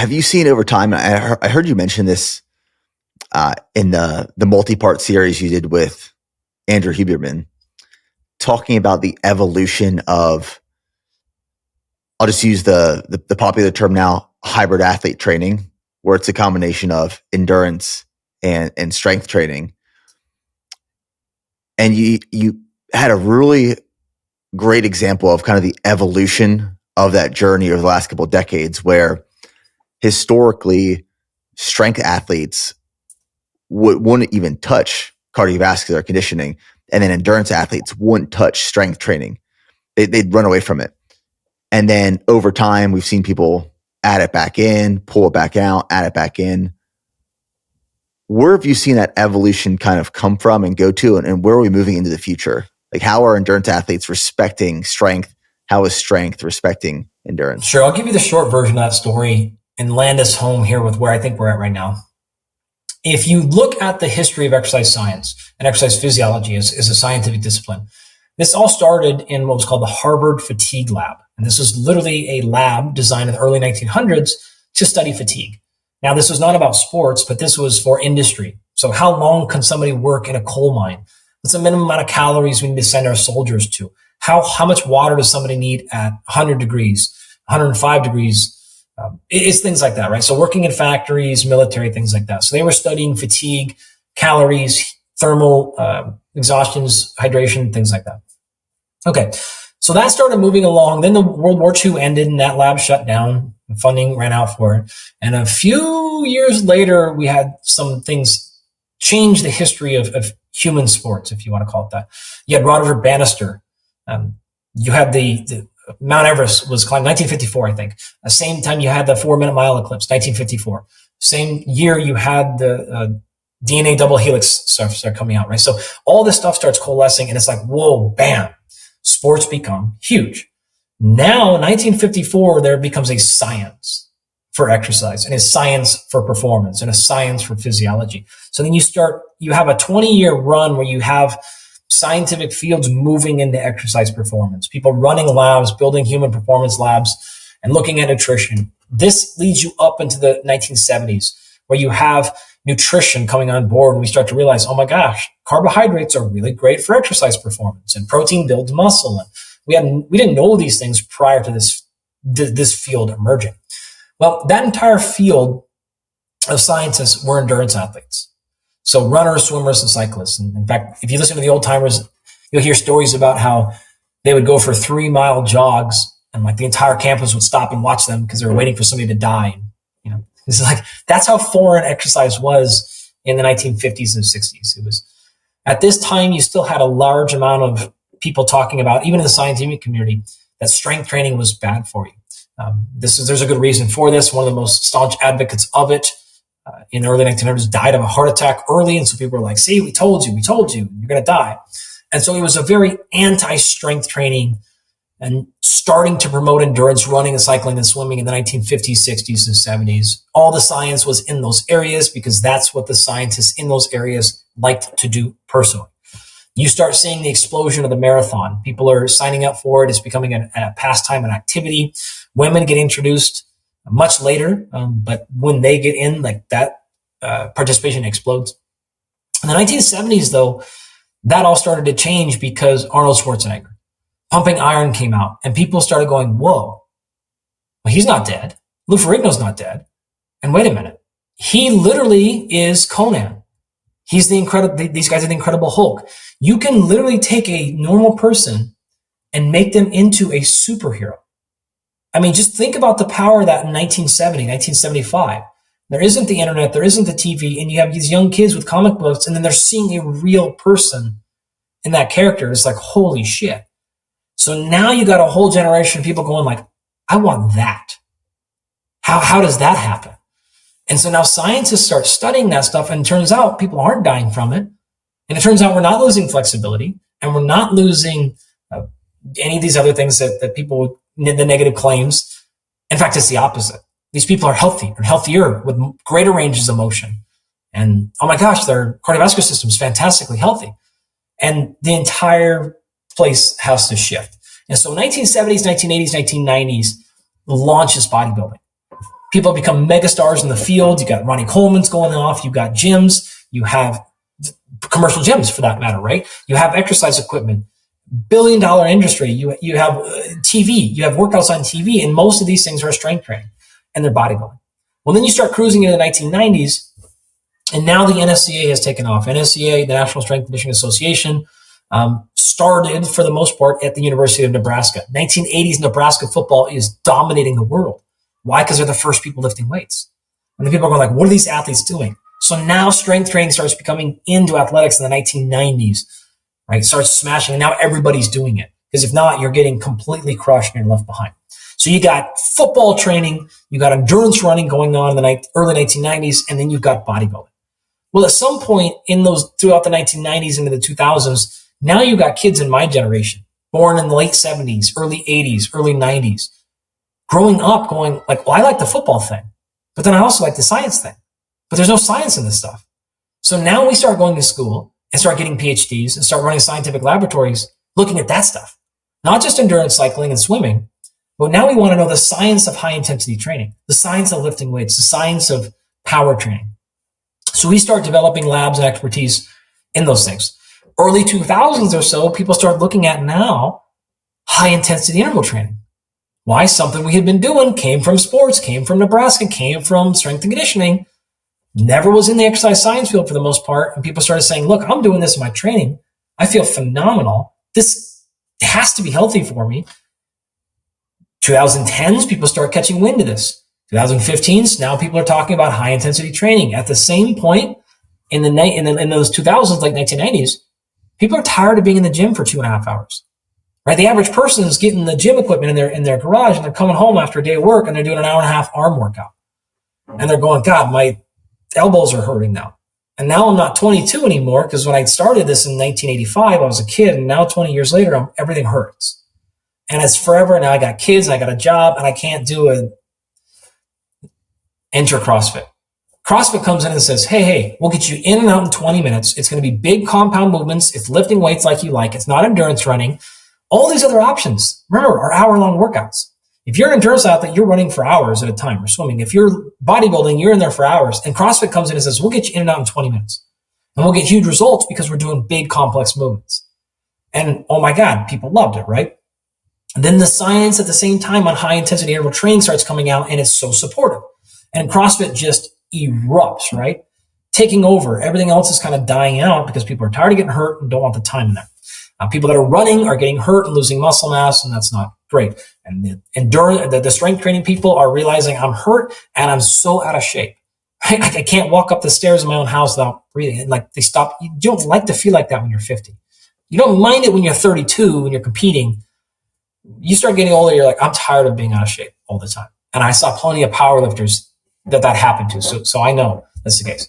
have you seen over time, I heard you mention this in the multi-part series you did with Andrew Huberman, talking about the evolution of, I'll just use the popular term now, hybrid athlete training, where it's a combination of endurance and strength training. And you had a really great example of kind of the evolution of that journey over the last couple of decades, where historically strength athletes wouldn't even touch cardiovascular conditioning, and then endurance athletes wouldn't touch strength training. They'd run away from it. And then over time, we've seen people add it back in, pull it back out, add it back in. Where have you seen that evolution kind of come from and go to, and where are we moving into the future? Like, how are endurance athletes respecting strength? How is strength respecting endurance? Sure. I'll give you the short version of that story and land us home here with where I think we're at right now. If you look at the history of exercise science and exercise physiology as a scientific discipline, this all started in what was called the Harvard Fatigue Lab. And this was literally a lab designed in the early 1900s to study fatigue. Now, this was not about sports, but this was for industry. So how long can somebody work in a coal mine? What's the minimum amount of calories we need to send our soldiers to? How much water does somebody need at 100 degrees, 105 degrees? It's things like that, right? So working in factories, military, things like that. So they were studying fatigue, calories, thermal exhaustions, hydration, things like that. Okay, so that started moving along. Then the World War II ended and that lab shut down. Funding ran out for it. And a few years later, we had some things change the history of human sports, if you want to call it that. You had Roger Bannister. You had the Mount Everest was climbed 1954, I think. The same time you had the 4-minute mile eclipse, 1954. Same year you had the DNA double helix stuff start coming out, right? So all this stuff starts coalescing and it's like, whoa, bam, sports become huge. Now, 1954, there becomes a science for exercise and a science for performance and a science for physiology. So then you have a 20-year run where you have scientific fields moving into exercise performance, people running labs, building human performance labs, and looking at nutrition. This leads you up into the 1970s, where you have nutrition coming on board, and we start to realize, oh my gosh, carbohydrates are really great for exercise performance, and protein builds muscle. And we didn't know these things prior to this field emerging. Well, that entire field of scientists were endurance athletes. So runners, swimmers, and cyclists. And in fact, if you listen to the old timers, you'll hear stories about how they would go for 3-mile jogs and like the entire campus would stop and watch them because they were waiting for somebody to die. You know, it's like, that's how foreign exercise was in the 1950s and 60s. It was at this time, you still had a large amount of people talking about, even in the scientific community, that strength training was bad for you. There's a good reason for this. One of the most staunch advocates of it in the early 1900s died of a heart attack early. And so people were like, see, we told you, you're going to die. And so it was a very anti-strength training and starting to promote endurance, running and cycling and swimming in the 1950s, 60s, and 70s. All the science was in those areas because that's what the scientists in those areas liked to do personally. You start seeing the explosion of the marathon. People are signing up for it. It's becoming a pastime, an activity. Women get introduced much later, but when they get in, like that participation explodes. In the 1970s, though, that all started to change because Arnold Schwarzenegger, Pumping Iron, came out, and people started going, whoa, well, he's not dead. Lou Ferrigno's not dead. And wait a minute, he literally is Conan. He's these guys are the Incredible Hulk. You can literally take a normal person and make them into a superhero. I mean, just think about the power of that in 1970, 1975. There isn't the internet, there isn't the TV, and you have these young kids with comic books, and then they're seeing a real person in that character. It's like, holy shit. So now you got a whole generation of people going like, I want that. How does that happen? And so now scientists start studying that stuff, and it turns out people aren't dying from it. And it turns out we're not losing flexibility, and we're not losing any of these other things that people, the negative claims. In fact, it's the opposite. These people are healthy or healthier with greater ranges of motion. And oh my gosh, their cardiovascular system is fantastically healthy. And the entire place has to shift. And so 1970s, 1980s, 1990s launches bodybuilding. People have become megastars in the field. You got Ronnie Coleman's going off. You got gyms. You have commercial gyms for that matter, right? You have exercise equipment, billion-dollar industry. You have TV. You have workouts on TV, and most of these things are strength training and they're bodybuilding. Well, then you start cruising into the 1990s, and now the NSCA has taken off. NSCA, the National Strength Conditioning Association, started for the most part at the University of Nebraska. 1980s Nebraska football is dominating the world. Why? Because they're the first people lifting weights. And the people are going like, what are these athletes doing? So now strength training starts becoming into athletics in the 1990s, right? Starts smashing, and now everybody's doing it. Because if not, you're getting completely crushed and you're left behind. So you got football training, you got endurance running going on in the early 1990s, and then you've got bodybuilding. Well, at some point throughout the 1990s into the 2000s, now you've got kids in my generation, born in the late 70s, early 80s, early 90s, growing up going like, well, I like the football thing, but then I also like the science thing. But there's no science in this stuff. So now we start going to school and start getting PhDs and start running scientific laboratories looking at that stuff. Not just endurance cycling and swimming, but now we want to know the science of high intensity training, the science of lifting weights, the science of power training. So we start developing labs and expertise in those things. Early 2000s or so, people start looking at now high intensity interval training. Why? Something we had been doing, came from sports, came from Nebraska, came from strength and conditioning, never was in the exercise science field for the most part. And people started saying, look, I'm doing this in my training. I feel phenomenal. This has to be healthy for me. 2010s, people start catching wind of this. 2015s, now people are talking about high intensity training. At the same point in those 2000s, like 1990s, people are tired of being in the gym for 2.5 hours, right? The average person is getting the gym equipment in their garage, and they're coming home after a day of work and they're doing an hour and a half arm workout. And they're going, God, my elbows are hurting now. And now I'm not 22 anymore, because when I started this in 1985, I was a kid, and now 20 years later, everything hurts. And it's forever. Now I got kids, and I got a job, and I can't do enter CrossFit. CrossFit comes in and says, hey, we'll get you in and out in 20 minutes. It's going to be big compound movements. It's lifting weights like you like. It's not endurance running. All these other options, remember, are hour-long workouts. If you're an endurance athlete, you're running for hours at a time or swimming. If you're bodybuilding, you're in there for hours. And CrossFit comes in and says, we'll get you in and out in 20 minutes. And we'll get huge results because we're doing big, complex movements. And oh my God, people loved it, right? And then the science at the same time on high-intensity interval training starts coming out, and it's so supportive. And CrossFit just erupts, right? Taking over. Everything else is kind of dying out because people are tired of getting hurt and don't want the time in there. People that are running are getting hurt and losing muscle mass, and that's not great. And the strength training people are realizing I'm hurt and I'm so out of shape. Right? I can't walk up the stairs in my own house without breathing. And like they stop. You don't like to feel like that when you're 50. You don't mind it when you're 32, when you're competing. You start getting older, you're like, I'm tired of being out of shape all the time. And I saw plenty of powerlifters that happened to. So I know that's the case.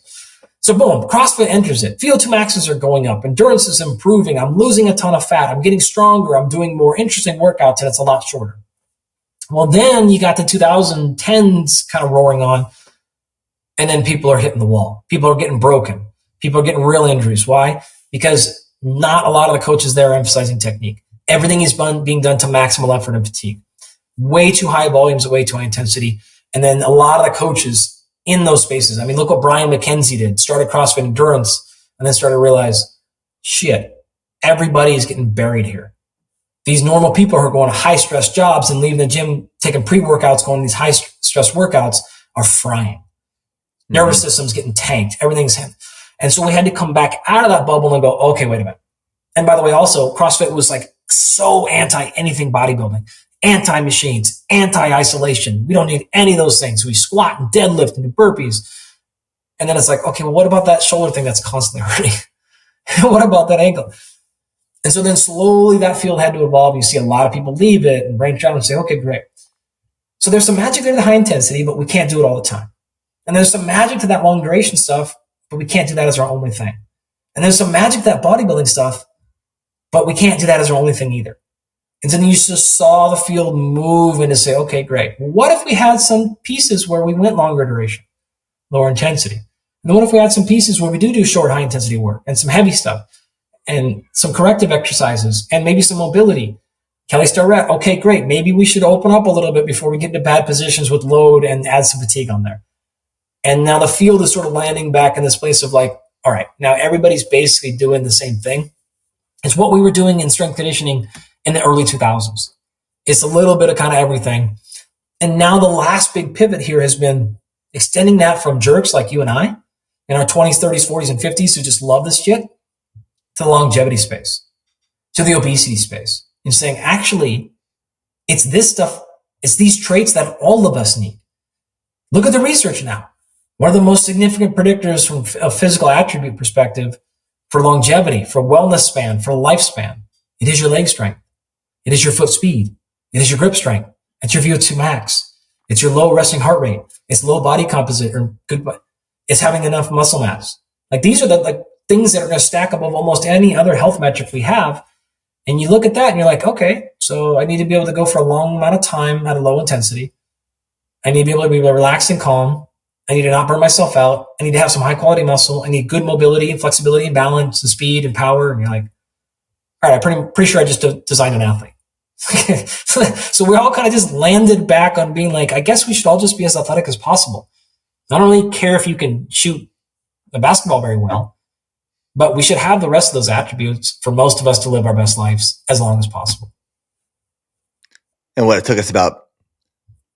So boom, CrossFit enters it. VO2 maxes are going up. Endurance is improving. I'm losing a ton of fat. I'm getting stronger. I'm doing more interesting workouts, and it's a lot shorter. Well, then you got the 2010s kind of roaring on, and then people are hitting the wall. People are getting broken. People are getting real injuries. Why? Because not a lot of the coaches there are emphasizing technique. Everything is being done to maximal effort and fatigue. Way too high volumes, way too high intensity. And then a lot of the coaches in those spaces. I mean, look what Brian McKenzie did. Started CrossFit Endurance and then started to realize, shit, everybody is getting buried here. These normal people who are going to high stress jobs and leaving the gym, taking pre-workouts, going to these high stress workouts are frying. Nervous system's getting tanked. Everything's. And so we had to come back out of that bubble and go, okay, wait a minute. And by the way, also CrossFit was like so anti anything bodybuilding. Anti-machines, anti-isolation. We don't need any of those things. We squat and deadlift and do burpees. And then it's like, okay, well, what about that shoulder thing that's constantly hurting? What about that ankle? And so then slowly that field had to evolve. You see a lot of people leave it and branch out and say, okay, great. So there's some magic there to high intensity, but we can't do it all the time. And there's some magic to that long duration stuff, but we can't do that as our only thing. And there's some magic to that bodybuilding stuff, but we can't do that as our only thing either. And then you just saw the field move and to say, okay, great. What if we had some pieces where we went longer duration, lower intensity? And then what if we had some pieces where we do short, high intensity work and some heavy stuff and some corrective exercises and maybe some mobility? Kelly Starrett, okay, great. Maybe we should open up a little bit before we get into bad positions with load and add some fatigue on there. And now the field is sort of landing back in this place of like, all right, now everybody's basically doing the same thing. It's what we were doing in strength conditioning in the early 2000s. It's a little bit of kind of everything. And now the last big pivot here has been extending that from jerks like you and I in our 20s, 30s, 40s, and 50s who just love this shit to the longevity space, to the obesity space, and saying, actually, it's this stuff, it's these traits that all of us need. Look at the research now. One of the most significant predictors from a physical attribute perspective for longevity, for wellness span, for lifespan, it is your leg strength. It is your foot speed. It is your grip strength. It's your VO2 max. It's your low resting heart rate. It's low body composite or good. It's having enough muscle mass. Like these are the like things that are going to stack above almost any other health metric we have. And you look at that and you're like, okay, so I need to be able to go for a long amount of time at a low intensity. I need to be able to be relaxed and calm. I need to not burn myself out. I need to have some high quality muscle. I need good mobility and flexibility and balance and speed and power. And you're like, all right, I'm pretty sure I just designed an athlete. So we all kind of just landed back on being like, I guess we should all just be as athletic as possible. I don't really care if you can shoot the basketball very well, but we should have the rest of those attributes for most of us to live our best lives as long as possible. And what it took us about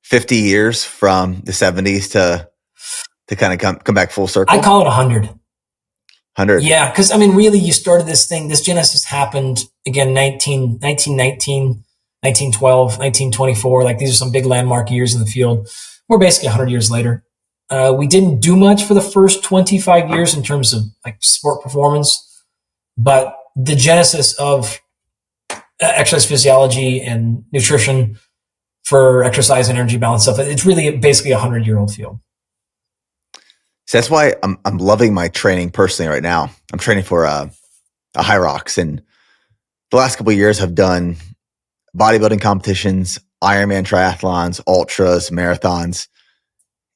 50 years from the 70s to kind of come back full circle. I call it 100. 100. Yeah, because I mean, really, you started this thing. This genesis happened again, 1919, 1912, 1924. Like these are some big landmark years in the field. We're basically 100 years later. We didn't do much for the first 25 years in terms of like sport performance, but the genesis of exercise physiology and nutrition for exercise and energy balance stuff, it's really basically a 100-year-old field. So that's why I'm loving my training personally right now. I'm training for a High Rocks, and the last couple of years I've done bodybuilding competitions, Ironman triathlons, ultras, marathons.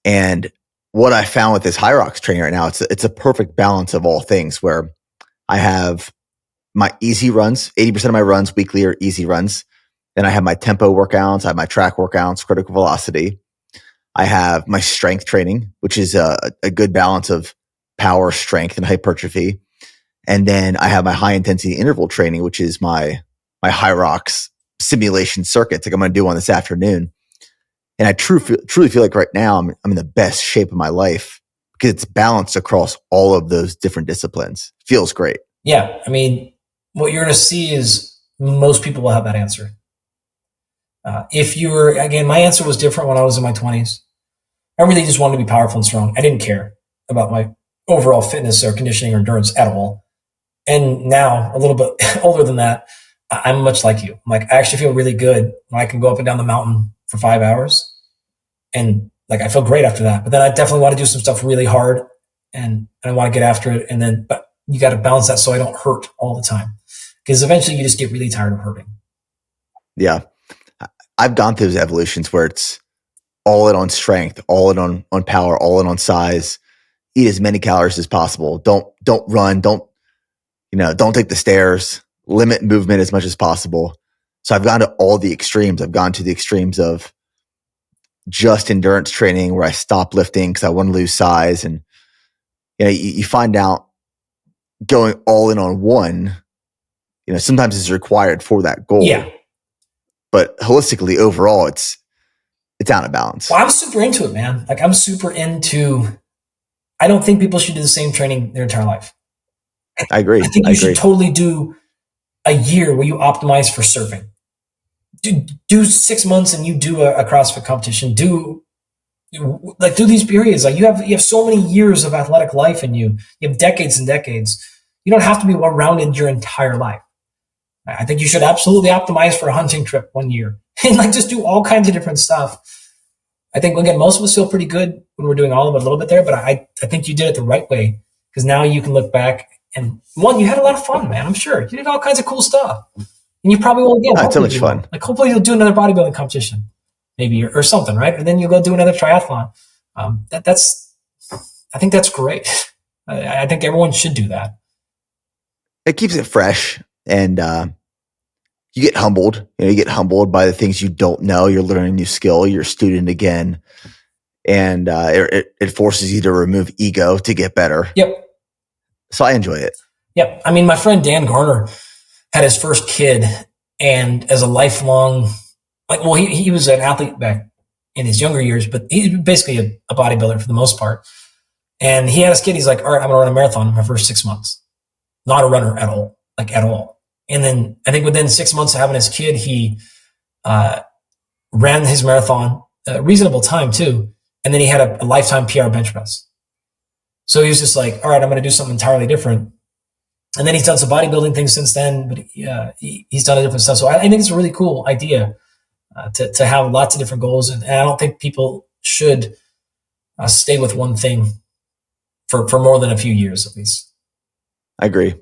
And what I found with this High Rocks training right now, it's a perfect balance of all things where I have my easy runs, 80% of my runs weekly are easy runs. Then I have my tempo workouts, I have my track workouts, critical velocity. I have my strength training, which is a good balance of power, strength, and hypertrophy. And then I have my high intensity interval training, which is my High Rocks simulation circuits like I'm going to do one this afternoon. And I truly feel like right now I'm in the best shape of my life because it's balanced across all of those different disciplines. Feels great. Yeah. I mean, what you're going to see is most people will have that answer. If you were, again, my answer was different when I was in my 20s. I really just wanted to be powerful and strong. I didn't care about my overall fitness or conditioning or endurance at all. And now, a little bit older than that, I'm much like you. I'm like, I actually feel really good when I can go up and down the mountain for 5 hours. And like, I feel great after that. But then I definitely want to do some stuff really hard and I want to get after it. And then, but you got to balance that so I don't hurt all the time. Because eventually you just get really tired of hurting. Yeah. I've gone through those evolutions where it's all in on strength, all in on power, all in on size. Eat as many calories as possible. Don't run. Don't take the stairs. Limit movement as much as possible. So I've gone to all the extremes. I've gone to the extremes of just endurance training where I stop lifting because I want to lose size. And you find out going all in on one, sometimes is required for that goal. Yeah. But holistically, overall, it's out of balance. Well, I'm super into it, man. Like I'm super into, I don't think people should do the same training their entire life. I agree. I think you should totally do a year where you optimize for surfing. Do 6 months and you do a CrossFit competition. Do these periods. Like you have so many years of athletic life in you. You have decades and decades. You don't have to be well-rounded your entire life. I think you should absolutely optimize for a hunting trip 1 year and like just do all kinds of different stuff. I think, again, most of us feel pretty good when we're doing all of it a little bit there, but I think you did it the right way because now you can look back and one, you had a lot of fun, man. I'm sure you did all kinds of cool stuff and you probably will again. It's so much fun. Like hopefully you'll do another bodybuilding competition maybe or something, right? And then you'll go do another triathlon. I think that's great. I think everyone should do that. It keeps it fresh and you get humbled. You get humbled by the things you don't know. You're learning a new skill. You're a student again. And it forces you to remove ego to get better. Yep. So I enjoy it. Yep. I mean, my friend Dan Garner had his first kid, and as a lifelong, he was an athlete back in his younger years, but he's basically a bodybuilder for the most part. And he had his kid. He's like, all right, I'm going to run a marathon in my first 6 months. Not a runner at all, at all. And then I think within 6 months of having his kid, he ran his marathon, a reasonable time too. And then he had a lifetime PR bench press. So he was just like, all right, I'm going to do something entirely different. And then he's done some bodybuilding things since then, but he's done a different stuff. So I think it's a really cool idea to have lots of different goals. And I don't think people should stay with one thing for more than a few years, at least. I agree.